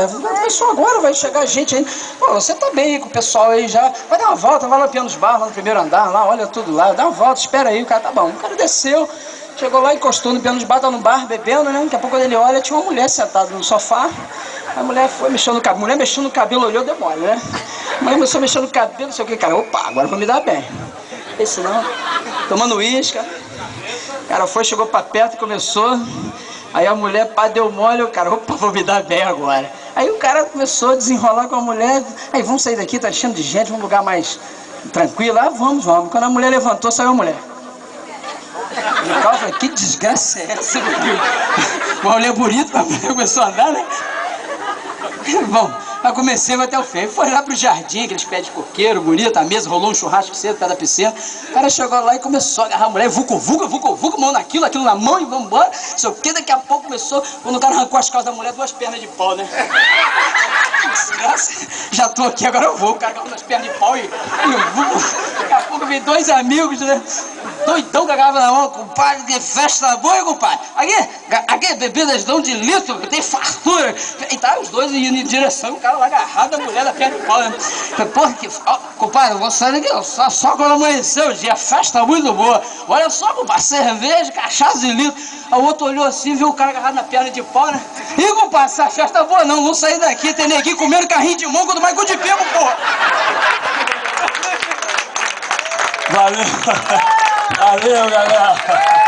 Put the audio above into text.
Começou agora, vai chegar gente aí. Pô, você tá bem aí com o pessoal aí já. Vai dar uma volta, vai lá no Pianos Bar, lá no primeiro andar, lá, olha tudo lá. Dá uma volta, espera aí. O cara, tá bom. O cara desceu, chegou lá, encostou no Pianos Bar, tá no bar, bebendo, né? Daqui a pouco quando ele olha, tinha uma mulher sentada no sofá. A mulher foi mexendo no cabelo. A mulher mexendo no cabelo, olhou, deu mole, né? A mulher começou mexendo no cabelo, não sei o que, cara. Opa, agora eu vou me dar bem. Esse não. Tomando uísque. O cara foi, chegou pra perto e começou. Aí a mulher, pá, deu mole, o cara, opa, vou me dar bem agora. Aí o cara começou a desenrolar com a mulher. Aí, vamos sair daqui, tá cheio de gente, vamos um lugar mais tranquilo. Ah, vamos. Quando a mulher levantou, saiu a mulher. O cara falou, que desgraça é essa, meu Deus? Uma mulher bonita, a mulher começou a andar, né? Bom, eu comecei até o fim. Foi lá pro jardim, aqueles pés de coqueiro, bonito, a mesa, rolou um churrasco cedo, perto da piscina. O cara chegou lá e começou a agarrar a mulher, vucu, mão naquilo, aquilo na mão e vamos embora. Só que daqui a pouco começou, quando o cara arrancou as calças da mulher, 2 pernas de pau, né? Desgraça, já tô aqui, agora eu vou. O cara com as pernas de pau e eu vou. Daqui a pouco veio 2 amigos, né? Doidão que agarrava na mão, compadre, que festa boa, compadre. Aqui bebidas dão de litro, tem fartura. E tá os dois indo em direção, o cara lá agarrado, a mulher da perna de pau, né? Porra, compadre, eu vou sair daqui, só quando amanheceu o dia, festa muito boa. Olha só, compadre, cerveja, cachaça de litro. Aí o outro olhou assim, viu o cara agarrado na perna de pau, né? Ih, compadre, essa festa boa não, vamos sair daqui, tem neguinho comendo carrinho de mão, quando mais cu de pego, porra. Valeu, galera.